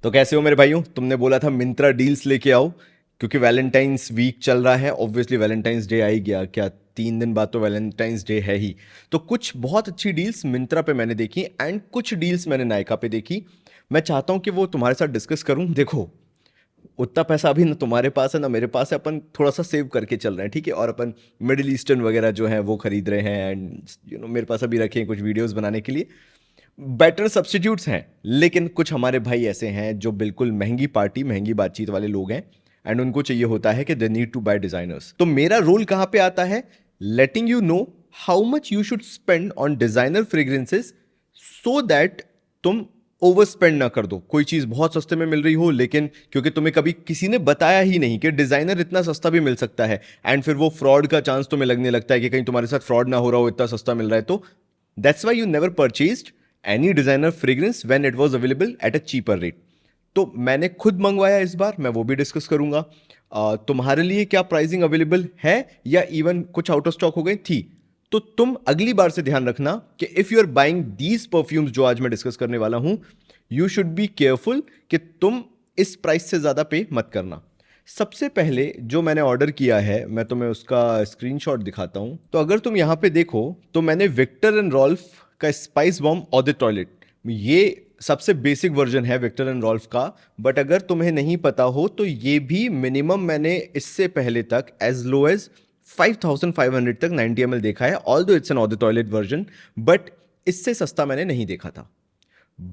तो कैसे हो मेरे भाइयों? तुमने बोला था मिंत्रा डील्स लेके आओ, क्योंकि वैलेंटाइंस वीक चल रहा है। ऑब्वियसली वैलेंटाइंस डे आ ही गया, क्या 3 दिन बाद तो वैलेंटाइंस डे है ही। तो कुछ बहुत अच्छी डील्स मिंत्रा पे मैंने देखी एंड कुछ डील्स मैंने नायका पे देखी। मैं चाहता हूँ कि वो तुम्हारे साथ डिस्कस करूँ। देखो, उतना पैसा अभी ना तुम्हारे पास है ना मेरे पास है, अपन थोड़ा सा सेव करके चल रहे हैं, ठीक है। और अपन मिडिल ईस्टर्न वगैरह जो है वो खरीद रहे हैं एंड मेरे पास अभी रखे हैं कुछ वीडियोस बनाने के लिए। बेटर सब्स्टिट्यूट्स हैं, लेकिन कुछ हमारे भाई ऐसे हैं जो बिल्कुल महंगी पार्टी महंगी बातचीत वाले लोग हैं एंड उनको चाहिए होता है कि they need to buy designers. तो मेरा रोल कहां पे आता है? Letting you know how much you should spend on designer fragrances so that तुम ओवर स्पेंड ना कर दो। कोई चीज बहुत सस्ते में मिल रही हो, लेकिन क्योंकि तुम्हें कभी किसी ने बताया ही नहीं कि डिजाइनर इतना सस्ता भी मिल सकता है, एंड फिर वो फ्रॉड का चांस तुम्हें लगने लगता है कि कहीं तुम्हारे साथ फ्रॉड ना हो रहा हो, इतना सस्ता मिल रहा है। तो that's why you never purchased any designer fragrance when it was available at a cheaper rate. तो मैंने खुद मंगवाया इस बार, मैं वो भी डिस्कस करूंगा। तुम्हारे लिए क्या प्राइसिंग अवेलेबल है, या इवन कुछ आउट ऑफ स्टॉक हो गई थी? तो तुम अगली बार से ध्यान रखना कि if you are buying these perfumes जो आज मैं डिस्कस करने वाला हूं, यू शुड बी केयरफुल कि तुम इस प्राइस से ज्यादा पे मत करना। सबसे पहले जो मैंने ऑर्डर किया है, मैं तुम्हें उसका स्क्रीनशॉट दिखाता हूं। तो अगर तुम यहां पे देखो तो मैंने विक्टर एंड रॉल्फ का स्पाइस बॉम्ब ऑडिट टॉयलेट, ये सबसे बेसिक वर्जन है विक्टर एंड रॉल्फ का। बट अगर तुम्हें नहीं पता हो तो ये भी मिनिमम मैंने इससे पहले तक एज लो एज 5500 तक 90 ml देखा है, ऑल दो it's an audit toilet version. But इससे सस्ता मैंने नहीं देखा था।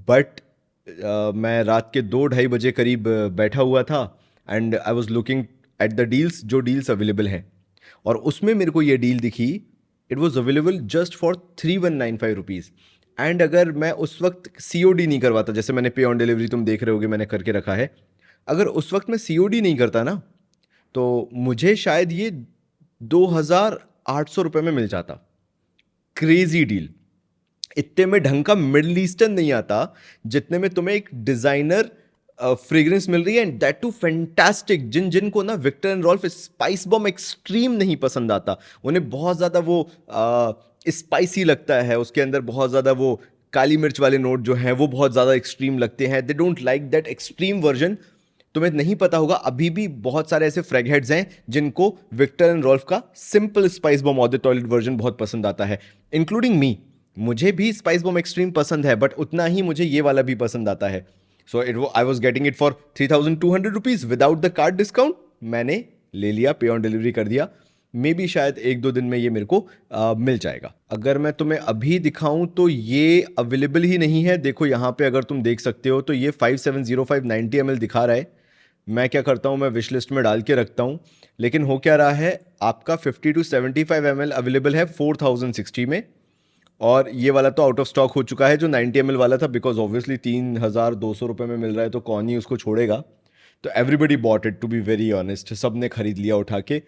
बट मैं रात के 2-2:30 बजे करीब बैठा हुआ था and I was looking at the deals, जो डील्स अवेलेबल हैं, और उसमें मेरे को ये डील दिखी। It was available just for 3195 rupees. And अगर मैं उस वक्त सीओडी नहीं करवाता, जैसे मैंने पे ऑन डिलीवरी तुम देख रहे होगे मैंने करके रखा है, अगर उस वक्त मैं सीओडी नहीं करता ना, तो मुझे शायद ये 2800 रुपये में मिल जाता। Crazy deal. इतने में ढंग का मिडल ईस्टर्न नहीं आता जितने में तुम्हें एक डिजाइनर फ्रेग्रेंस मिल रही है, एंड दैट टू फैंटास्टिक। जिन जिन को ना Viktor and Rolf Spicebomb extreme नहीं पसंद आता, उन्हें बहुत ज्यादा वो स्पाइसी लगता है, उसके अंदर बहुत ज्यादा वो काली मिर्च वाले नोट जो हैं वो बहुत ज्यादा एक्सट्रीम लगते हैं, they don't like that extreme version. तुम्हें नहीं पता होगा, अभी भी बहुत सारे ऐसे फ्रैग हेड्स हैं जिनको विक्टर एंड रॉल्फ का simple spice bomb of the toilette version बहुत पसंद आता है, इंक्लूडिंग मी। मुझे भी स्पाइस बॉम्ब एक्सट्रीम पसंद है, बट उतना ही मुझे ये वाला भी पसंद आता है। So it I was getting it for 3200 rupees without the card discount. मैंने ले लिया, पे ऑन डिलीवरी कर दिया। मे बी शायद 1-2 दिन में ये मेरे को मिल जाएगा। अगर मैं तुम्हें अभी दिखाऊं तो ये अवेलेबल ही नहीं है। देखो यहाँ पे अगर तुम देख सकते हो तो ये 5705 90 ml दिखा रहा है। मैं क्या करता हूँ, मैं विश लिस्ट में डाल के रखता हूँ, लेकिन हो क्या रहा है, आपका 50 to 75 ml अवेलेबल है 4060 में, और ये वाला तो आउट ऑफ स्टॉक हो चुका है जो 90 ml वाला था, बिकॉज ऑब्वियसली 3200 रुपये में मिल रहा है तो कौन ही उसको छोड़ेगा। तो everybody bought it, to be very honest, सब ने खरीद लिया उठा के।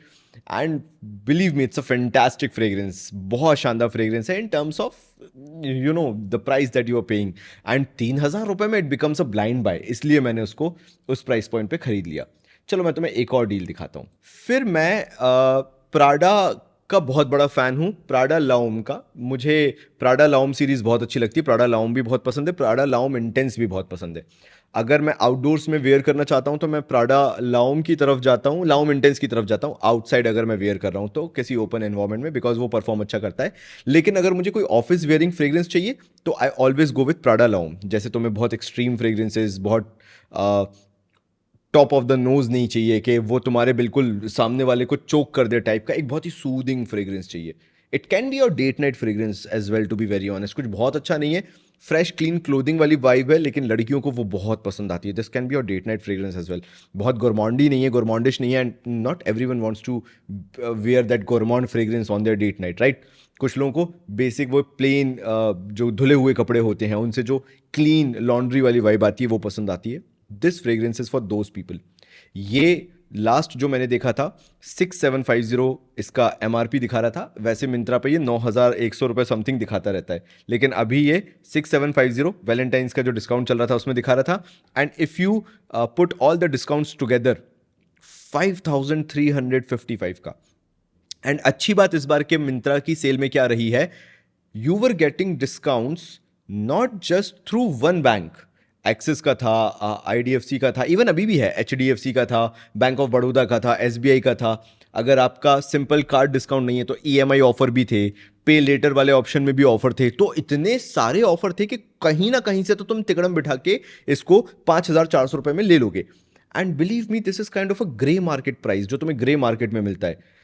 And believe me, it's a fantastic fragrance, बहुत शानदार फ्रेग्रेंस है in terms of the price that you are paying. And 3000 रुपये में it becomes a blind buy, इसलिए मैंने उसको उस प्राइस पॉइंट पे खरीद लिया। चलो मैं तुम्हें एक और डील दिखाता हूँ। फिर मैं प्राडा का बहुत बड़ा फ़ैन हूँ, प्राडा लाउम का। मुझे प्राडा लाउम सीरीज़ बहुत अच्छी लगती है, प्राडा लाउम भी बहुत पसंद है, प्राडा लाउम इंटेंस भी बहुत पसंद है। अगर मैं आउटडोर्स में वेयर करना चाहता हूँ तो मैं प्राडा लाउम की तरफ जाता हूँ, लाउम इंटेंस की तरफ जाता हूँ। आउटसाइड अगर मैं वेयर कर रहा हूँ तो किसी ओपन एनवायरनमेंट में, बिकॉज वो परफॉर्म अच्छा करता है। लेकिन अगर मुझे कोई ऑफिस वेयरिंग फ्रेग्रेंस चाहिए तो I always go with Prada L'Homme. जैसे तुम्हें बहुत एक्सट्रीम फ्रेग्रेंसेज, बहुत टॉप ऑफ द नोज नहीं चाहिए कि वो तुम्हारे बिल्कुल सामने वाले को चोक कर दे टाइप का, एक बहुत ही सूदिंग फ्रेग्रेंस चाहिए। It can be your date night fragrance as well, to be very honest. कुछ बहुत अच्छा नहीं है, फ्रेश क्लीन क्लोथिंग वाली वाइब है, लेकिन लड़कियों को वो बहुत पसंद आती है। This can be your date night fragrance as well. बहुत गोरमॉन्डी नहीं है, गोरमॉन्डिश नहीं है, and not everyone wants to wear that gourmand fragrance on their date night, right. कुछ लोगों को बेसिक वो प्लेन जो धुले हुए कपड़े होते हैं उनसे जो क्लीन लॉन्ड्री वाली वाइब आती है वो पसंद आती है। This fragrance is for those people. ये लास्ट जो मैंने देखा था 6750 इसका एमआरपी दिखा रहा था, वैसे मिंत्रा पे ये 9100 रुपये समथिंग दिखाता रहता है, लेकिन अभी ये 6750 वैलेंटाइंस का जो डिस्काउंट चल रहा था उसमें दिखा रहा था। And if you put all the discounts together 5355 का। एंड अच्छी बात इस बार के मिंत्रा की सेल में क्या रही है, you were getting discounts not just through one bank, axis का था, आईडीएफसी का था, इवन अभी भी है, एचडीएफसी का था, बैंक ऑफ बड़ौदा का था, एसबीआई का था। अगर आपका सिंपल कार्ड डिस्काउंट नहीं है तो ईएमआई ऑफर भी थे, पे लेटर वाले ऑप्शन में भी ऑफर थे। तो इतने सारे ऑफर थे कि कहीं ना कहीं से तो तुम तिकड़म बिठा के इसको 5,400 रुपये में ले लोगे। And believe me, this is kind of a grey market price जो तुम्हें ग्रे मार्केट में मिलता है।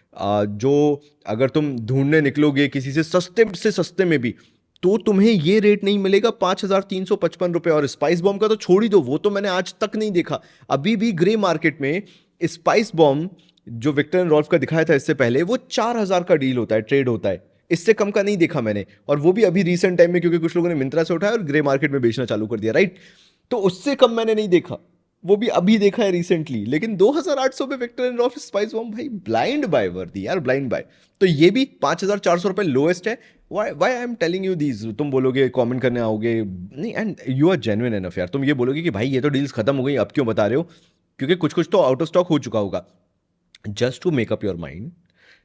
जो अगर तुम ढूंढने निकलोगे किसी से सस्ते में भी, तो तुम्हें ये रेट नहीं मिलेगा 5,355 रुपये। और स्पाइस बॉम्ब का तो छोड़ ही दो, वो तो मैंने आज तक नहीं देखा। अभी भी ग्रे मार्केट में स्पाइस बॉम्ब जो विक्टर एंड रॉल्फ का दिखाया था इससे पहले, वो 4,000 का डील होता है, ट्रेड होता है। इससे कम का नहीं देखा मैंने, और वो भी अभी रिसेंट टाइम में, क्योंकि कुछ लोगों ने मिंत्रा से उठाया और ग्रे मार्केट में बेचना चालू कर दिया, राइट। तो उससे कम मैंने नहीं देखा, वो भी अभी देखा है रिसेंटली। लेकिन 2,800 पे Viktor and Rolf Spicebomb, भाई ब्लाइंड बाय वर्दी यार, ब्लाइंड बाय। तो ये भी 5,400 रुपये लोएस्ट है। Why I am telling you these, तुम बोलोगे, कमेंट करने आओगे, नहीं, and you are genuine enough यार, तुम ये बोलोगे कि भाई ये तो डील्स खत्म हो गई, अब क्यों बता रहे हो, क्योंकि कुछ कुछ तो आउट ऑफ स्टॉक हो चुका होगा। Just to make up your mind,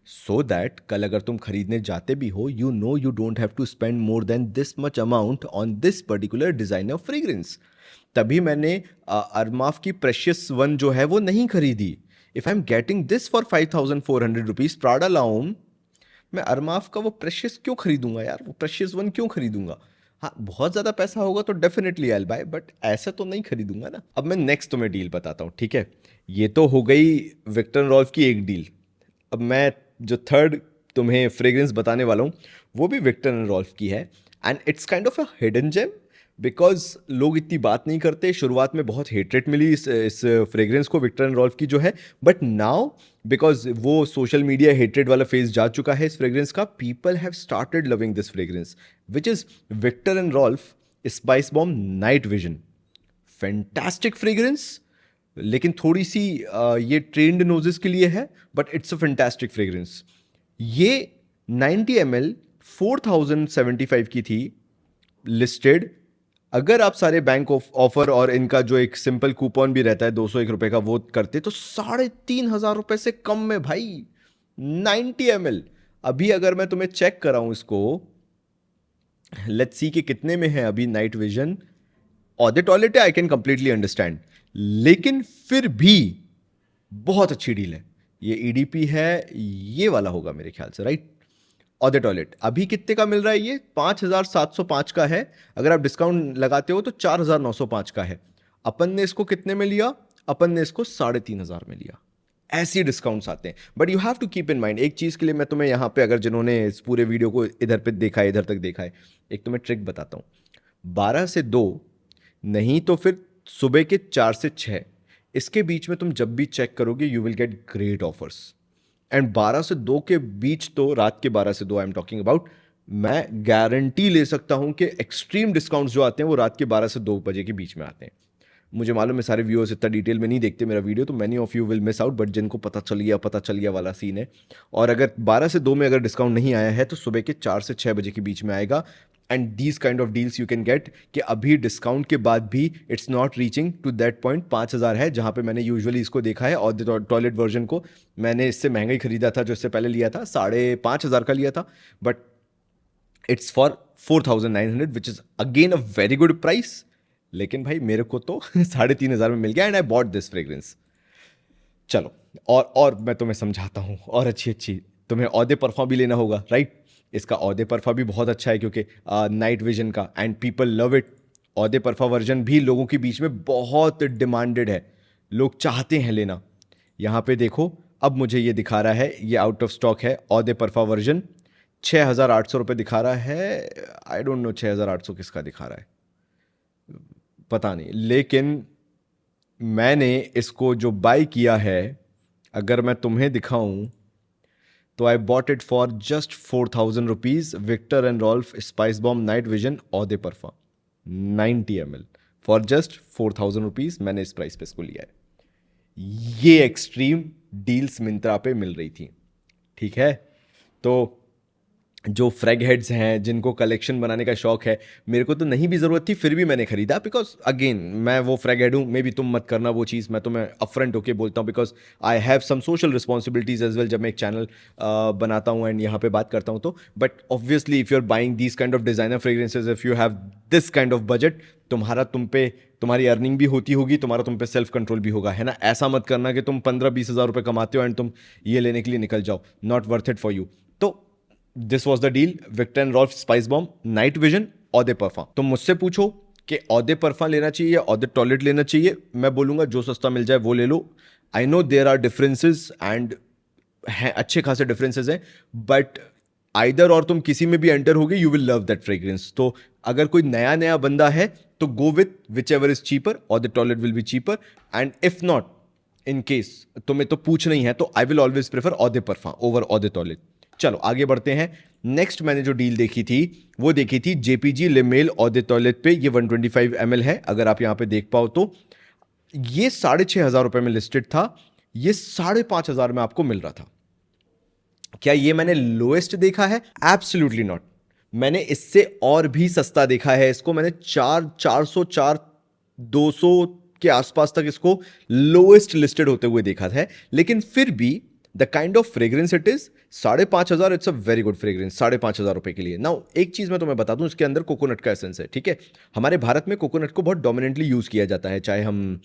so that कल अगर तुम खरीदने जाते भी हो, you don't have to spend more than this much amount on this particular designer fragrance. तभी मैंने अरमाफ की प्रेशियस वन जो है वो नहीं खरीदी। If I am getting this for 5,400 rupees Prada L'Homme, मैं अरमाफ का वो प्रेशियस क्यों खरीदूंगा यार, वो प्रेशियस वन क्यों खरीदूंगा। हाँ, बहुत ज़्यादा पैसा होगा तो डेफिनेटली आई बाय, बट ऐसा तो नहीं खरीदूंगा ना। अब मैं नेक्स्ट तुम्हें डील बताता हूँ, ठीक है। ये तो हो गई विक्टर एंड रॉल्फ की एक डील। अब मैं जो थर्ड तुम्हें फ्रेग्रेंस बताने वाला हूँ, वो भी विक्टर एंड रॉल्फ की है। And it's kind of a hidden gem, because लोग इतनी बात नहीं करते। शुरुआत में बहुत हेटरेट मिली इस फ्रेग्रेंस को, विक्टर एंड रॉल्फ की जो है। बट नाउ, बिकॉज वो सोशल मीडिया हेटरेट वाला फेज जा चुका है इस फ्रेग्रेंस का, people have started loving this fragrance, which is Viktor and Rolf Spicebomb night vision. Fantastic fragrance, लेकिन थोड़ी सी ये ट्रेंड नोजेस के लिए है, but it's a fantastic fragrance. ये 90 ml 4,075 की थी लिस्टेड। अगर आप सारे बैंक ऑफर और इनका जो एक सिंपल कूपन भी रहता है 201 रुपए का, वो करते तो 3,500 रुपए से कम में भाई 90 ml। अभी अगर मैं तुम्हें चेक कराऊं इसको, लेट्स सी कि कितने में है अभी नाइट विजन। ऑदे टॉयलेट है, आई कैन कंप्लीटली अंडरस्टैंड, लेकिन फिर भी बहुत अच्छी डील है। ये ईडीपी है, ये वाला होगा मेरे ख्याल से, राइट। ऑदे टॉयलेट अभी कितने का मिल रहा है, ये 5,705 का है। अगर आप डिस्काउंट लगाते हो तो 4,905 का है। अपन ने इसको कितने में लिया, अपन ने इसको 3,500 में लिया। ऐसे डिस्काउंट्स आते हैं। But you have to keep in mind, एक चीज़ के लिए मैं तुम्हें यहाँ पे, अगर जिन्होंने इस पूरे वीडियो को इधर पे देखा है, इधर तक देखा है, एक तुम्हें ट्रिक बताता हूँ। 12 से 2, नहीं तो फिर सुबह के 4 से 6, इसके बीच में तुम जब भी चेक करोगे you will get great offers. And 12 से 2 के बीच, तो रात के 12 से 2 आई एम टॉकिंग अबाउट, मैं गारंटी ले सकता हूं कि एक्सट्रीम डिस्काउंट्स जो आते हैं वो रात के 12 से 2 बजे के बीच में आते हैं। मुझे मालूम है सारे व्यूअर्स इतना डिटेल में नहीं देखते मेरा वीडियो, तो many of you will miss out, but जिनको पता चल गया वाला सीन है। और अगर 12 से 2 में अगर डिस्काउंट नहीं आया है तो सुबह के 4 से 6 बजे के बीच में आएगा। And these kind of deals you can get, कि अभी डिस्काउंट के बाद भी it's not reaching to that point 5,000 है, जहाँ पे मैंने यूजुअली इसको देखा है। और टॉयलेट वर्जन को मैंने इससे महंगा ही खरीदा था, जो इससे पहले लिया था 5,500 का लिया था, but it's for 4,900, which is again a very good price. लेकिन भाई मेरे को तो 3,500 में मिल गया, and I bought this fragrance. चलो, और मैं तुम्हें समझाता हूँ, और अच्छी अच्छी तुम्हें औदे परफा भी लेना होगा, राइट। इसका औदे परफा भी बहुत अच्छा है, क्योंकि नाइट विजन का, and people love it. Eau de parfum version भी लोगों के बीच में बहुत डिमांडेड है, लोग चाहते हैं लेना। यहाँ पे देखो, अब मुझे ये दिखा रहा है ये आउट ऑफ स्टॉक है। औदे परफा वर्जन 6,800 रुपये दिखा रहा है। आई डोंट नो 6,800 किसका दिखा रहा है, पता नहीं। लेकिन मैंने इसको जो बाय किया है, अगर मैं तुम्हें दिखाऊं, तो I bought it for just 4,000 rupees. Viktor and Rolf Spicebomb night vision eau de parfum 90 ml for just 4,000 rupees. मैंने इस प्राइस पे इसको लिया है। ये एक्सट्रीम डील्स मिंत्रा पे मिल रही थी, ठीक है। तो जो फ्रैग हेड्स हैं, जिनको कलेक्शन बनाने का शौक है, मेरे को तो नहीं भी ज़रूरत थी, फिर भी मैंने खरीदा बिकॉज अगेन मैं वो फ्रैग हेड हूँ, मे बी तुम मत करना वो चीज़, मैं तुम्हें अपफ्रंट होके बोलता हूँ because I have some social responsibilities as well, जब मैं एक चैनल बनाता हूँ एंड यहाँ पे बात करता हूँ तो। But obviously if you are buying these kind of designer fragrances, if you have this kind of budget, तुम्हारी अर्निंग भी होती होगी, तुम्हारा तुम पे सेल्फ कंट्रोल भी होगा, है ना। ऐसा मत करना कि तुम 15-20 हज़ार रुपये कमाते हो एंड तुम ये लेने के लिए निकल जाओ, not worth it for you. तो this was the deal, Viktor and Rolf Spicebomb night vision eau de parfum. तुम मुझसे पूछो कि ऑदे परफा लेना चाहिए या ऑदे टॉयलेट लेना चाहिए, मैं बोलूंगा जो सस्ता मिल जाए वो ले लो। I know there are differences and हैं, अच्छे खासे डिफरेंसेस हैं, बट आइदर और तुम किसी में भी एंटर होगे you will love that fragrance. तो अगर कोई नया नया बंदा है तो go with whichever is cheaper, और the toilette will be cheaper, and if not, in case तुम्हें तो पूछ नहीं है, तो I will always prefer eau de parfum over eau de toilette. चलो आगे बढ़ते हैं। नेक्स्ट मैंने जो डील देखी थी वो देखी थी जेपीजी लिमेल ऑदे टॉयलेट पे, ये 125 ml है, अगर आप यहां पे देख पाओ तो। ये 6,500 में लिस्टेड था, ये 5,500 में आपको मिल रहा था। क्या ये मैंने लोएस्ट देखा है? Absolutely not. मैंने इससे और भी सस्ता देखा है इसको, मैंने 200 के आसपास तक इसको लोएस्ट लिस्टेड होते हुए देखा है। लेकिन फिर भी the kind of fragrance it is, 5,500, it's a very good fragrance 5,500 रुपए के लिए। नाउ एक चीज मैं तुम्हें बता दूं, इसके अंदर कोकोनट का एसेंस है, ठीक है। हमारे भारत में कोकोनट को बहुत डोमिनेंटली यूज किया जाता है, चाहे हम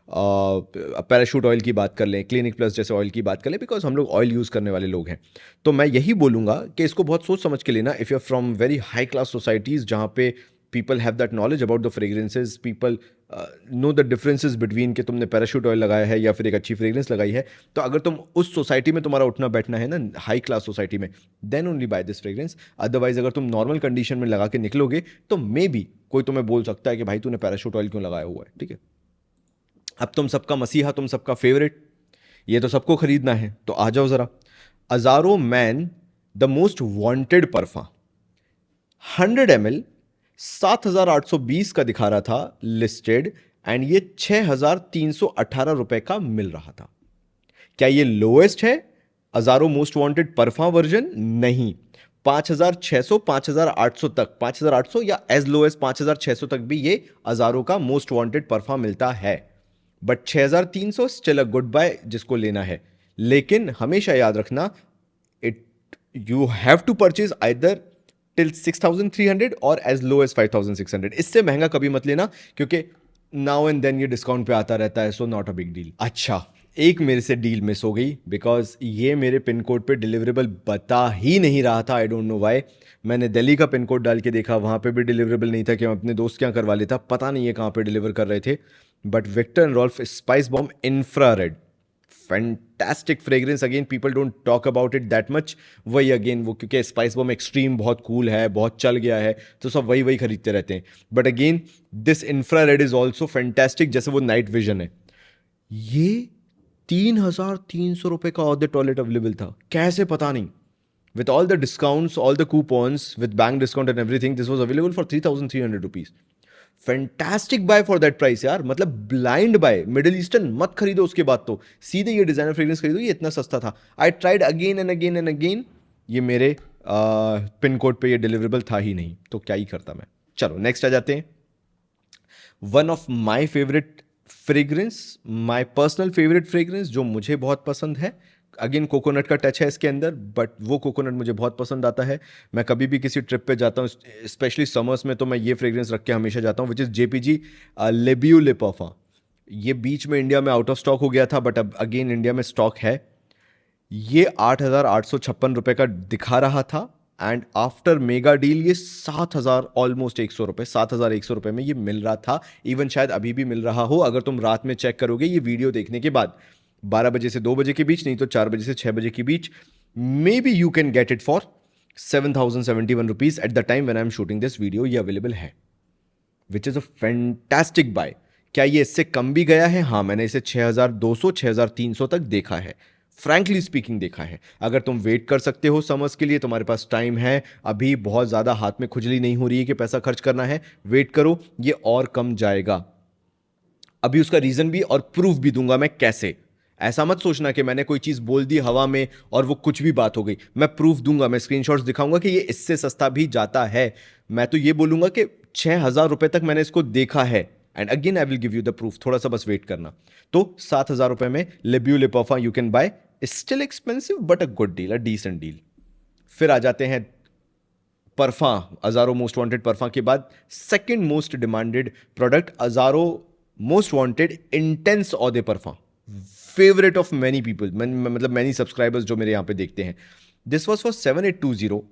पैराशूट ऑयल की बात कर लें, क्लिनिक प्लस जैसे ऑयल की बात कर लें, बिकॉज हम लोग ऑयल यूज़ करने वाले लोग हैं। तो मैं यही बोलूँगा कि इसको बहुत सोच समझ के लेना। If you are from very high class societies जहाँ पे people have that knowledge about the fragrances, people know the differences between कि तुमने पैराशूट ऑयल लगाया है या फिर एक अच्छी फ्रेग्रेंस लगाई है, तो अगर तुम उस सोसाइटी में तुम्हारा उठना बैठना है ना, हाई क्लास सोसाइटी में, then only buy this fragrance. Otherwise अगर तुम नॉर्मल कंडीशन में लगा के निकलोगे तो मे बी कोई तुम्हें बोल सकता है कि भाई तूने पैराशूट ऑयल क्यों लगाया हुआ है, ठीक है। अब तुम सबका मसीहा, तुम सबका फेवरेट, ये तो सबको खरीदना है, तो आ जाओ जरा। Azzaro man the most wanted parfum, 100 ml 7,820 का दिखा रहा था लिस्टेड, एंड ये 6,318 रुपए का मिल रहा था। क्या ये लोएस्ट है अजारो मोस्ट वांटेड परफा वर्जन? नहीं। 5,600, 5,800 तक, 5,800 या एज लो एज 5,600 तक भी ये अजारो का मोस्ट वांटेड परफा मिलता है। But 6,300 still a good buy जिसको लेना है। लेकिन हमेशा याद रखना, it you have to purchase either till 6,300 और एज लो एज 5,600। इससे महंगा कभी मत लेना, क्योंकि नाउ एंड देन ये डिस्काउंट पे आता रहता है, so not a big deal. अच्छा, एक मेरे से डील मिस हो गई, बिकॉज ये मेरे पिन कोड पे डिलीवरेबल बता ही नहीं रहा था। I don't know why. मैंने दिल्ली का पिन कोड डाल के देखा, वहाँ पे भी डिलीवरेबल नहीं था, कि मैं अपने दोस्त क्या करवा लेता, पता नहीं है कहाँ पे डिलीवर कर रहे थे। But Viktor and Rolf Spicebomb infrared, fantastic fragrance. Again people don't talk about it that much. वही अगेन वो, क्योंकि स्पाइस बॉम्ब एक्सट्रीम बहुत कूल है, बहुत चल गया है, तो सब वही वही खरीदते रहते हैं। But again this infrared is also fantastic, जैसे वो नाइट विजन है। ये 3,300 रुपए का ऑदर टॉयलेट अवेलेबल था, कैसे पता नहीं। With all the discounts, all the coupons, with bank discount and everything, this was available for 3,300 rupees. Fantastic buy for that price यार, मतलब ब्लाइंड बाय। मिडिल ईस्टर्न मत खरीदो उसके बाद, तो सीधे ये डिजाइनर फ्रेग्रेंस खरीदो, ये इतना सस्ता था। I tried again and again and again, ये मेरे पिन कोड पे ये डिलीवरेबल था ही नहीं, तो क्या ही करता मैं। चलो नेक्स्ट आ जाते हैं। One of my favourite fragrance, my personal favourite fragrance, जो मुझे बहुत पसंद है। अगेन कोकोनट का टच है इसके अंदर, बट वो कोकोनट मुझे बहुत पसंद आता है। मैं कभी भी किसी ट्रिप पे जाता हूँ, स्पेशली समर्स में, तो मैं ये फ्रेग्रेंस रख के हमेशा जाता हूँ, विच इज़ जेपीजी लेबियो लिपर्फा। ये बीच में इंडिया में आउट ऑफ स्टॉक हो गया था, बट अब अगेन इंडिया में स्टॉक है। ये 8,856 रुपये का दिखा रहा था, एंड आफ्टर मेगा डील ये 7,000, ऑलमोस्ट 100 रुपये, 7,100 रुपये में ये मिल रहा था। इवन शायद अभी भी मिल रहा हो, अगर तुम रात में चेक करोगे ये वीडियो देखने के बाद, 12 बजे से 2 बजे के बीच, नहीं तो 4 बजे से 6 बजे के बीच, maybe you can get it for 7,071 rupees at the time when I am shooting this video. ये अवेलेबल है, which is a fantastic buy. क्या ये इससे कम भी गया है? हाँ, मैंने इसे 6,200, 6,300 तक देखा है, फ्रैंकली स्पीकिंग देखा है। अगर तुम वेट कर सकते हो समर्स के लिए, तुम्हारे पास टाइम है, अभी बहुत ज़्यादा हाथ में खुजली नहीं हो रही है कि पैसा खर्च करना है, वेट करो, ये और कम जाएगा। अभी उसका रीज़न भी और प्रूफ भी दूंगा मैं कैसे, ऐसा मत सोचना कि मैंने कोई चीज़ बोल दी हवा में और वो कुछ भी बात हो गई। मैं प्रूफ दूंगा, मैं स्क्रीनशॉट्स दिखाऊंगा कि ये इससे सस्ता भी जाता है। मैं तो ये बोलूंगा कि 6,000 रुपए तक मैंने इसको देखा है, and again I will give you the proof, थोड़ा सा बस वेट करना। तो 7,000 रुपए में लेब्यू लिपोफा you can buy, still expensive but a good deal, a decent deal. फिर आ जाते हैं परफा, अजारो मोस्ट वांटेड परफा के बाद second most demanded product Azzaro most wanted intense eau de parfum, favourite of many people, मतलब मैनी सब्सक्राइबर्स जो मेरे यहाँ पे देखते हैं। This was for 7,820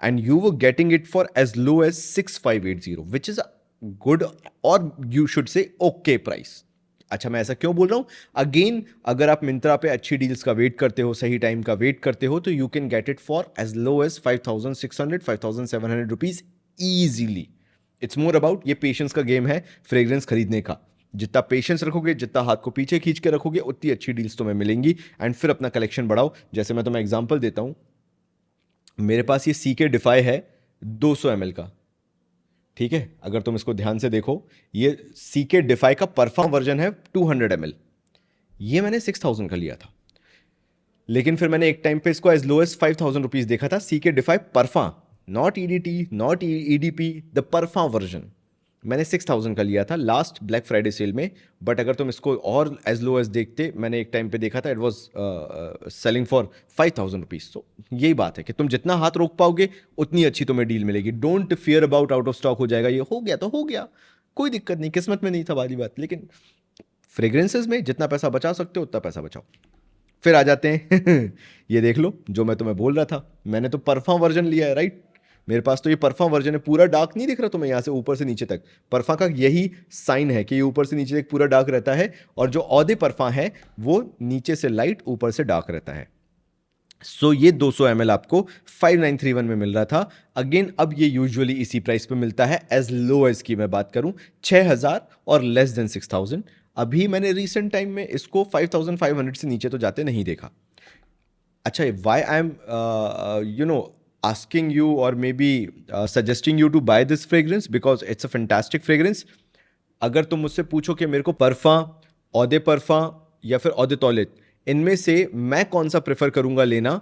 and you were getting it for as low as 6,580, which is a good और you should say okay price. अच्छा, मैं ऐसा क्यों बोल रहा हूं? अगेन, अगर आप मिंत्रा पे अच्छी डील्स का वेट करते हो, सही टाइम का वेट करते हो, तो you can get it for as low as 5,600 5,700 rupees easily. It's more about, ये पेशेंस का गेम है फ्रेग्रेंस खरीदने का। जितना पेशेंस रखोगे, जितना हाथ को पीछे खींच के रखोगे, उतनी अच्छी डील्स तुम्हें मिलेंगी। एंड फिर अपना कलेक्शन बढ़ाओ। जैसे मैं तुम्हें एग्जांपल देता हूं, मेरे पास ये सी के डिफाई है 200 ml का, ठीक है? अगर तुम इसको ध्यान से देखो, ये सी के डिफाई का परफॉर्म वर्जन है 200 ml। ये मैंने 6,000 का लिया था, लेकिन फिर मैंने एक टाइम पे इसको एज लो एज 5,000 रुपीज देखा था। C K Defy parfum, not EDT, not EDP, the parfum version मैंने 6,000 का लिया था लास्ट ब्लैक फ्राइडे सेल में। बट अगर तुम इसको और एज लो एज देखते, मैंने एक टाइम पे देखा था, it was selling for 5,000 rupees. तो यही बात है कि तुम जितना हाथ रोक पाओगे उतनी अच्छी तुम्हें डील मिलेगी। Don't fear about out of stock हो जाएगा, ये हो गया तो हो गया, कोई दिक्कत नहीं, किस्मत में नहीं था वाली बात। लेकिन फ्रेग्रेंसेज में जितना पैसा बचा सकते हो उतना पैसा बचाओ। फिर आ जाते हैं ये देख लो, जो मैं तुम्हें बोल रहा था, मैंने तो परफा वर्जन लिया है, राइट? मेरे पास तो ये परफा वर्जन है, पूरा डार्क नहीं दिख रहा तुम्हें, यहाँ से ऊपर से नीचे तक। परफा का यही साइन है कि ये ऊपर से नीचे तक पूरा डार्क रहता है, और जो औदे परफा है वो नीचे से लाइट ऊपर से डार्क रहता है। सो ये 200 ml आपको 5,931 में मिल रहा था। अगेन, अब ये यूजुअली इसी प्राइस पे मिलता है, एज लो एज की मैं बात करूं 6,000 और लेस देन 6,000। अभी मैंने रिसेंट टाइम में इसको 5,500 से नीचे तो जाते नहीं देखा। अच्छा, why I am asking you or maybe suggesting you to buy this fragrance because it's a fantastic fragrance. अगर तुम मुझसे पूछो कि मेरे को परफा, औदे परफा या फिर औदे तौलित, इनमें से मैं कौन सा प्रेफर करूंगा लेना,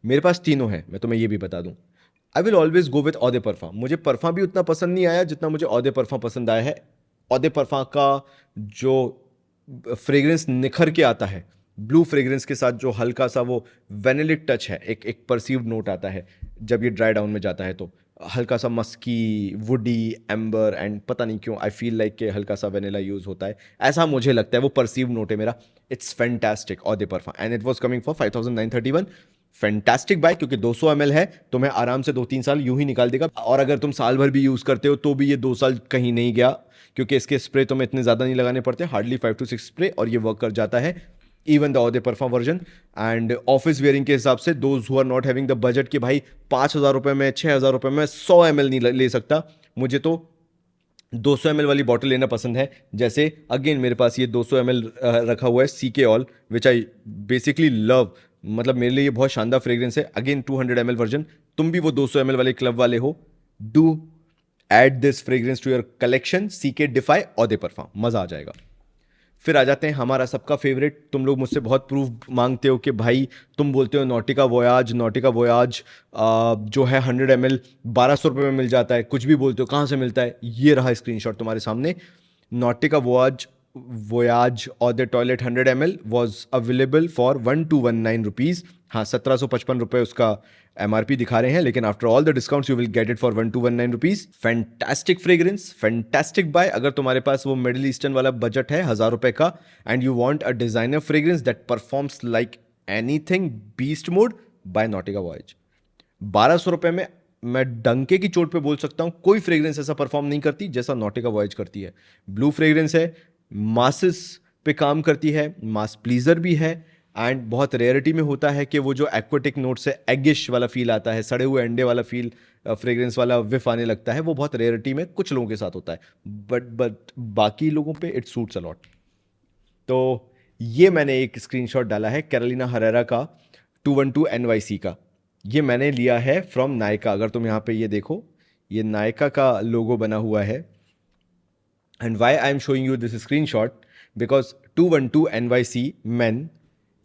मेरे पास तीनों है, मैं तुम्हें ये भी बता दूं। I will always go with eau de parfum. मुझे परफा भी उतना पसंद नहीं आया जितना मुझे औदे परफा पसंद आया है। औदे परफा का जो फ्रेग्रेंस निखर के आता है, ब्लू फ्रेग्रेंस के साथ जो हल्का सा वो वेनिलिक टच है, एक एक परसीव्ड नोट आता है जब ये ड्राई डाउन में जाता है, तो हल्का सा मस्की, वुडी, एम्बर, एंड पता नहीं क्यों आई फील लाइक कि हल्का सा वेनिला यूज होता है, ऐसा मुझे लगता है, वो परसीव नोट है मेरा। It's fantastic eau de parfum, and it was coming for 5,931। Fantastic buy, क्योंकि 200 ml है, तुम्हें आराम से 2-3 साल यूं ही निकाल देगा। और अगर तुम साल भर भी यूज करते हो तो भी ये 2 साल कहीं नहीं गया, क्योंकि इसके स्प्रे तुम्हें इतने ज़्यादा नहीं लगाने पड़ते, हार्डली 5 to 6 स्प्रे, और ये वर्क कर जाता है even the eau de parfum version. And office wearing के हिसाब से those who are not having the budget कि भाई 5,000 रुपये में, 6,000 रुपये में 100 ml नहीं ले सकता, मुझे तो 200 ml वाली बॉटल लेना पसंद है। जैसे अगेन मेरे पास ये 200 ml रखा हुआ है सी के all, which I basically love, मतलब मेरे लिए ये बहुत शानदार फ्रेग्रेंस है। अगेन 200 ml वर्जन, तुम भी वो 200 ml वाले क्लब वाले हो, do add this fragrance to your collection, C K Defy औदे परफा, मजा आ जाएगा। फिर आ जाते हैं हमारा सबका फेवरेट, तुम लोग मुझसे बहुत प्रूफ मांगते हो कि भाई, तुम बोलते हो नॉटिका वोयाज, नॉटिका वोयाज जो है 100 ml 1,200 रुपये में मिल जाता है, कुछ भी बोलते हो, कहाँ से मिलता है? ये रहा स्क्रीनशॉट तुम्हारे सामने। नॉटिका वोयाज और the toilette 100 ml was available for 1,219 rupees. हाँ, 1,755 रुपये उसका एमआरपी दिखा रहे हैं, लेकिन after all the discounts you will get it for 1,219 rupees. Fantastic fragrance, fantastic buy. अगर तुम्हारे पास वो मिडिल ईस्टर्न वाला बजट है 1,000 रुपए का, and you want a designer fragrance that performs like anything, beast mode bye नॉटिका voyage. 1,200 रुपए में मैं डंके की चोट पे बोल सकता हूं, कोई फ्रेग्रेंस ऐसा परफॉर्म नहीं करती जैसा नॉटिका वॉयज करती है। ब्लू फ्रेग्रेंस है, मासेस पे काम करती है, मास प्लीजर भी है, एंड बहुत रेयरिटी में होता है कि वो जो एक्वाटिक नोट से एगिश वाला फील आता है, सड़े हुए अंडे वाला फील, फ्रेग्रेंस वाला विफ आने लगता है, वो बहुत रेयरिटी में कुछ लोगों के साथ होता है, बट बाकी लोगों पे इट सूट्स अलॉट। तो ये मैंने एक स्क्रीनशॉट डाला है कैरोलिना हरेरा का 212 NYC का, ये मैंने लिया है फ्रॉम नायका। अगर तुम यहाँ पे ये देखो, ये नायका का लोगो बना हुआ है। And why I am showing you this screenshot, because 212 NYC men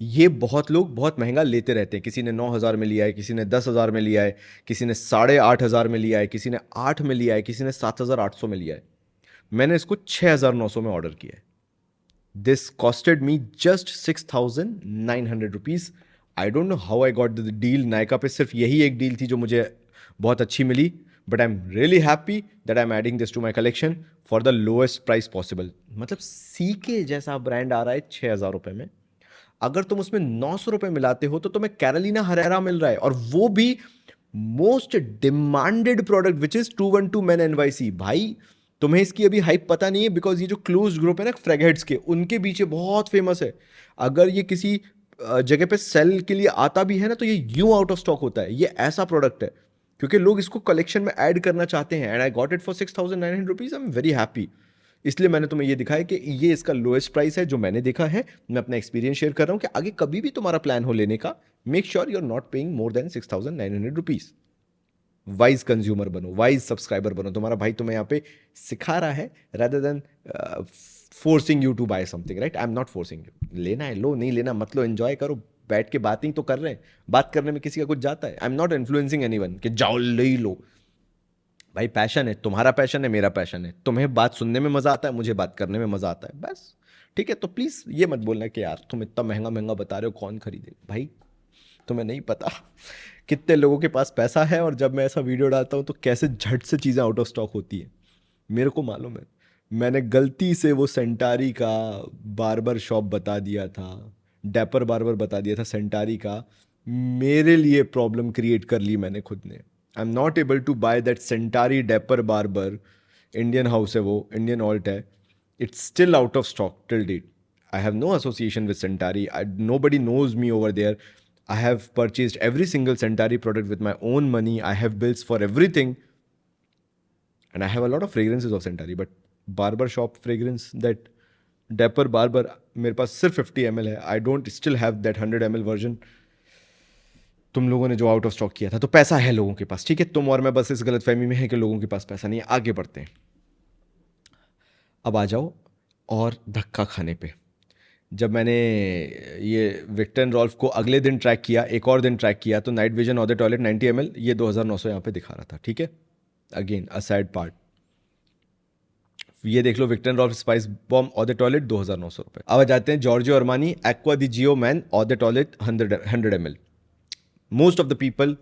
ये बहुत लोग बहुत महंगा लेते रहते हैं। किसी ने 9,000 में लिया है, किसी ने 10,000 में लिया है, किसी ने 8,500 में लिया है, किसी ने 8 में लिया है, किसी ने 7,800 में लिया है। मैंने इसको 6,900 में ऑर्डर किया है। This costed me just 6,900 rupees. I don't know how I got the deal. Nykaa पे सिर्फ यही एक डील थी जो मुझे बहुत अच्छी मिली, but I am really happy that I am adding this to my collection for the lowest price possible. मतलब सीके जैसा ब्रांड आ रहा है 6,000 रुपये में, अगर तुम उसमें 900 रुपये मिलाते हो तो तुम्हें कैरोलिना हरेरा मिल रहा है, और वो भी most demanded product which is 212 main NYC. भाई तुम्हें इसकी अभी हाइप पता नहीं है, बिकॉज ये जो क्लोज ग्रुप है ना फ्रैगहेड्स के, उनके पीछे बहुत फेमस है। अगर ये किसी जगह पे सेल के लिए आता भी है ना, तो ये यूं आउट ऑफ स्टॉक होता है। ये ऐसा प्रोडक्ट है क्योंकि लोग इसको कलेक्शन में ऐड करना चाहते हैं, and I got it for 6,900 rupees. I am very happy. इसलिए मैंने तुम्हें ये दिखाया कि ये इसका लोएस्ट प्राइस है जो मैंने देखा है। मैं अपना एक्सपीरियंस शेयर कर रहा हूँ कि आगे कभी भी तुम्हारा प्लान हो लेने का, make sure you are not paying more than 6,900 rupees. Wise consumer बनो, वाइज सब्सक्राइबर बनो। तुम्हारा भाई तुम्हें यहाँ पे सिखा रहा है, rather than forcing you to buy something, right? I am not forcing you. लेना है लो, नहीं लेना मत लो, एंजॉय करो। बैठ के बातें तो कर रहे हैं, बात करने में किसी का कुछ जाता है। आई एम नॉट इन्फ्लुएंसिंग एनीवन कि जाओ ले ही लो। भाई पैशन है, तुम्हारा पैशन है, मेरा पैशन है। तुम्हें बात सुनने में मजा आता है, मुझे बात करने में मजा आता है, बस। ठीक है, तो प्लीज ये मत बोलना कि यार तुम इतना महंगा महंगा बता रहे हो, कौन खरीदे। भाई तुम्हें नहीं पता कितने लोगों के पास पैसा है, और जब मैं ऐसा वीडियो डालता हूँ तो कैसे झट से चीज़ें आउट ऑफ स्टॉक होती है। मेरे को मालूम है, मैंने गलती से वो सेंटारी का बार्बर शॉप बता दिया था, डैपर बार्बर बता दिया था सेंटारी का। मेरे लिए प्रॉब्लम क्रिएट कर ली मैंने खुद ने। I am not able to buy that Santari Dapper Barber. Indian house है वो, इंडियन ऑल्ट है। It's still out of stock till date. I have no association with Centauri. Nobody knows me over there. I have purchased every single Centauri product with my own money. I have bills for everything. And I have a lot of fragrances of Centauri. But barber shop fragrance, that Dapper Barber, मेरे पास सिर्फ 50 ml है. I don't still have that 100 ml version. तुम लोगों ने जो out of stock किया था, तो पैसा है लोगों के पास, ठीक है। तुम और मैं बस इस गलतफहमी में है कि लोगों के पास पैसा नहीं है। आगे बढ़ते हैं। अब आ जाओ और धक्का खाने पे। जब मैंने ये विक्टर एंड रॉल्फ को अगले दिन ट्रैक किया, एक और दिन ट्रैक किया, तो night vision other toilet 90 ml ये 2,900 यहाँ पे दिखा रहा था, ठीक है। Again a sad part. ये देख लो, Viktor and Rolf Spicebomb eau de toilette 2,900 रुपये। अब आ जाते हैं Giorgio Armani Acqua di Gio man eau de toilette 100 ml। Most of the people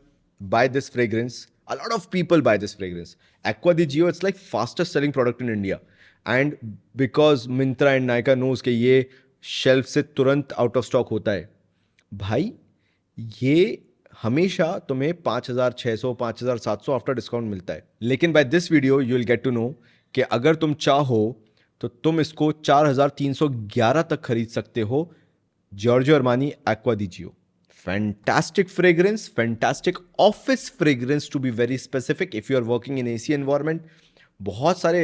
buy this fragrance. A lot of people buy this fragrance. Aqua di Gio, it's like fastest selling product in India. And because Myntra and Nykaa knows कि ये shelf से तुरंत out of stock होता है, भाई ये हमेशा तुम्हें 5,600 5,700 आफ्टर डिस्काउंट मिलता है। लेकिन by this video you will get to know कि अगर तुम चाहो तो तुम इसको 4,311 तक खरीद सकते हो। Giorgio Armani Acqua di Jio, fantastic fragrance, fantastic office fragrance to be very specific if you are working in AC environment। बहुत सारे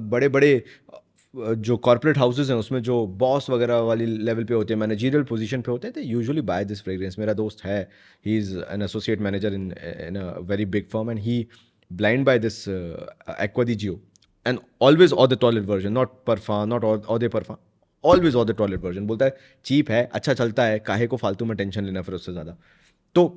बड़े बड़े जो कॉर्पोरेट हाउसेज हैं उसमें जो बॉस वगैरह वाली लेवल पे होते हैं, मैनेजरियल पोजीशन पे होते हैं, तो यूजुअली बाय दिस फ्रेग्रेंस। मेरा दोस्त है, he is an associate manager in a very big firm, and he blind buy this Acqua di Gio, and always all the toilette version, not parfum, not all the parfum, always all the toilette version. बोलता है cheap है, अच्छा चलता है, काहे को फालतू में टेंशन लेना फिर उससे ज़्यादा। तो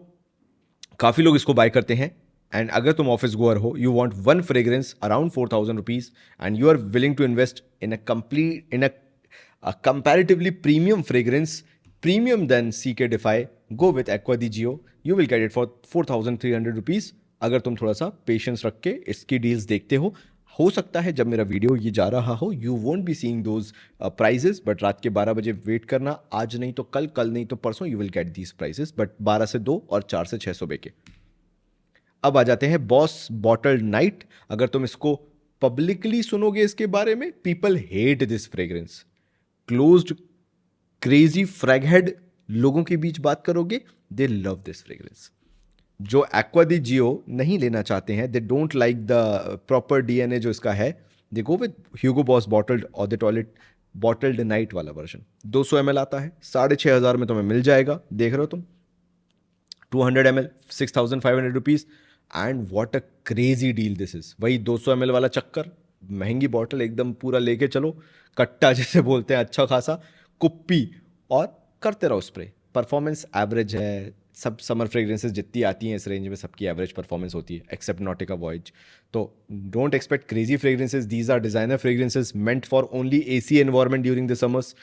काफ़ी लोग इसको बाय करते हैं। एंड अगर तुम ऑफिस गोअर हो, you want one fragrance around 4,000 rupees, and you are willing to invest in a comparatively premium fragrance, premium than CK Defy, go with Acqua di Gio. You will get it for 4,300 rupees, अगर तुम थोड़ा सा patience रख के इसकी deals देखते हो सकता है जब मेरा वीडियो ये जा रहा हो you won't be seeing those prices, but रात के 12 बजे वेट करना, आज नहीं तो कल, कल नहीं तो परसों, you will get these prices, but 12 से 2 और 4 से 600 के। अब आ जाते हैं बॉस बॉटल्ड नाइट। अगर तुम इसको पब्लिकली सुनोगे इसके बारे में, people hate this fragrance. Closed crazy fraghead लोगों के बीच बात करोगे, दे लव दिस फ्रेग्रेंस। जो एक्वा दी जियो नहीं लेना चाहते हैं, they don't like the proper DNA जो इसका है, they go with Hugo Boss bottled और द टॉयलेट बॉटल्ड नाइट वाला वर्जन। 200 ml आता है, 6,500 में तुम्हें मिल जाएगा। देख रहे हो तुम, 200 ml 6,500 rupees, and what a crazy deal this is. वही 200 ml वाला चक्कर, महंगी बॉटल एकदम पूरा लेके चलो, कट्टा जैसे बोलते हैं, अच्छा खासा कुप्पी, और करते रहो स्प्रे, परफॉर्मेंस एवरेज है। सब समर फ्रेग्रेंसेस जितनी आती हैं इस रेंज में सबकी एवरेज परफॉर्मेंस होती है एक्सेप्ट नॉटिका वॉयज। तो don't expect crazy fragrances, these are designer fragrances meant for only AC environment during the summers.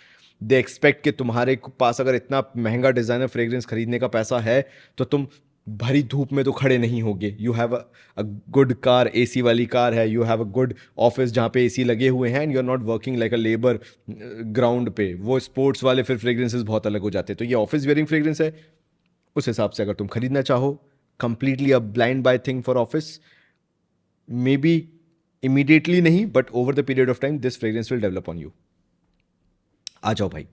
They expect कि तुम्हारे पास अगर इतना महंगा डिजाइनर फ्रेग्रेंस खरीदने का पैसा है तो तुम भरी धूप में तो खड़े नहीं होगे। You have a good car, AC वाली कार है, you have a good office जहाँ पे एसी लगे हुए हैं, and you are not working like a labour ground पे। वो स्पोर्ट्स वाले फिर फ्रेग्रेंसेस बहुत अलग हो जाते हैं। तो ये ऑफिस वेयरिंग फ्रेग्रेंस है, उस हिसाब से अगर तुम खरीदना चाहो, completely a blind buy thing for office, maybe immediately नहीं but over the period of time this fragrance will develop on you. आ जाओ भाई,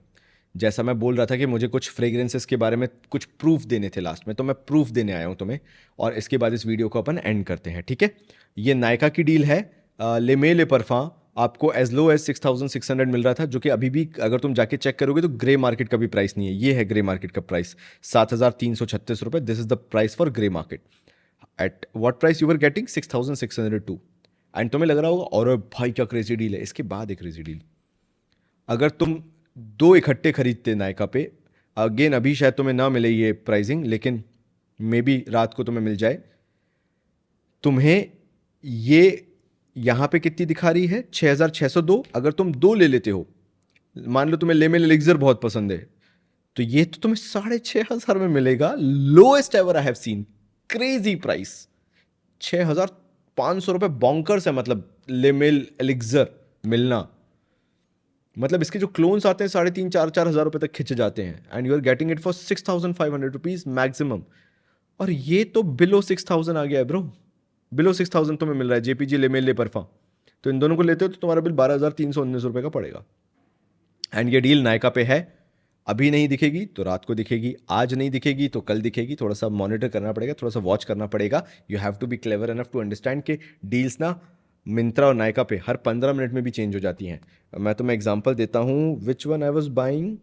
जैसा मैं बोल रहा था कि मुझे कुछ फ्रेग्रेंसेस के बारे में कुछ प्रूफ देने थे लास्ट में, तो मैं प्रूफ देने आया हूं तुम्हें, और इसके बाद इस वीडियो को अपन एंड करते हैं, ठीक है। ये नायका की डील है, लेमे ले परफा आपको एज लो एज 6,600 मिल रहा था, जो कि अभी भी अगर तुम जाके चेक करोगे तो ग्रे मार्केट का भी प्राइस नहीं है। ये है ग्रे मार्केट का प्राइस, 7,336 रुपए। This is the price for grey market. At what price you were getting? 6,602। And तुम्हें लग रहा होगा और भाई क्या क्रेजी डील है। इसके बाद एक क्रेजी डील, अगर तुम दो इकट्ठे खरीदते नायका पे, अगेन अभी शायद तुम्हें ना मिले ये प्राइसिंग, लेकिन मे बी रात को तुम्हें मिल जाए, तुम्हें ये यहां पे कितनी दिखा रही है? 6,602। अगर तुम दो ले लेते हो, मान लो तुम्हें लेमन एलिक्सर बहुत पसंद है, तो ये तो तुम्हें 6,500 में मिलेगा। Lowest ever I have seen, crazy price, 6,500 रुपए बॉन्कर्स है। मतलब लेमेल एलिक्सर मिलना, मतलब इसके जो क्लोन्स आते हैं 3,500-4,000 हजार रुपए तक खिंच जाते हैं, and you are getting it for 6,500 rupees maximum. और ये तो बिलो 6,000 आ गया है ब्रो, बिलो 6,000 तुम्हें मिल रहा है जेपीजी लेमेल ले परफा। तो इन दोनों को लेते हो तो तुम्हारा बिल 12,319 रुपए का पड़ेगा। एंड ये डील नायका पे है, अभी नहीं दिखेगी तो रात को दिखेगी, आज नहीं दिखेगी तो कल दिखेगी। थोड़ा सा मॉनिटर करना पड़ेगा, थोड़ा सा वॉच करना पड़ेगा। You have to be clever enough to understand कि डील्स ना मिंत्रा और नायका पे हर 15 मिनट में भी चेंज हो जाती हैं। मैं तुम्हें एग्जांपल देता हूँ, which one I was buying,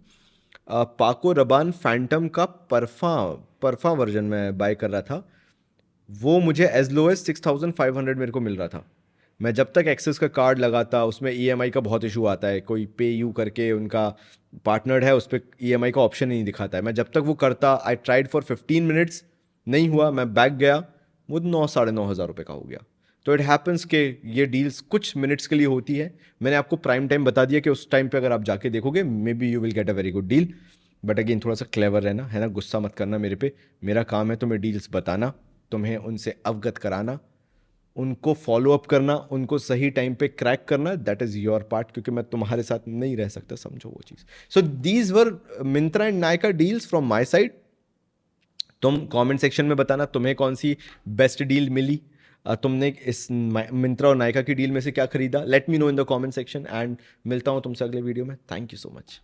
पाको रबान फैंटम का परफा वर्जन में बाय कर रहा था। वो मुझे एज लो एज 6,500 मेरे को मिल रहा था। मैं जब तक एक्सेस का कार्ड लगाता, उसमें ईएमआई का बहुत इशू आता है, कोई पे यू करके उनका पार्टनर्ड है, उस पर ईएमआई का ऑप्शन ही नहीं दिखाता है। मैं जब तक वो करता, आई ट्राइड फॉर 15 मिनट्स, नहीं हुआ, मैं बैक गया, वो 9,500 रुपये का हो गया। तो इट हैपन्स कि ये डील्स कुछ मिनट्स के लिए होती है। मैंने आपको प्राइम टाइम बता दिया कि उस टाइम पे अगर आप जाके देखोगे may be you will get a very good deal. But again थोड़ा सा क्लेवर रहना है ना, गुस्सा मत करना मेरे पे। मेरा काम है तुम्हें डील्स बताना, तुम्हें उनसे अवगत कराना, उनको फॉलो अप करना, उनको सही टाइम पे क्रैक करना, दैट इज योर पार्ट, क्योंकि मैं तुम्हारे साथ नहीं रह सकता, समझो वो चीज़। So these were Myntra and Nykaa deals from my side. तुम कमेंट सेक्शन में बताना तुम्हें कौन सी बेस्ट डील मिली, तुमने इस मिंत्रा और नायका की डील में से क्या खरीदा। Let me know in the comment section, and मिलता हूं तुमसे अगले वीडियो में। Thank you so much.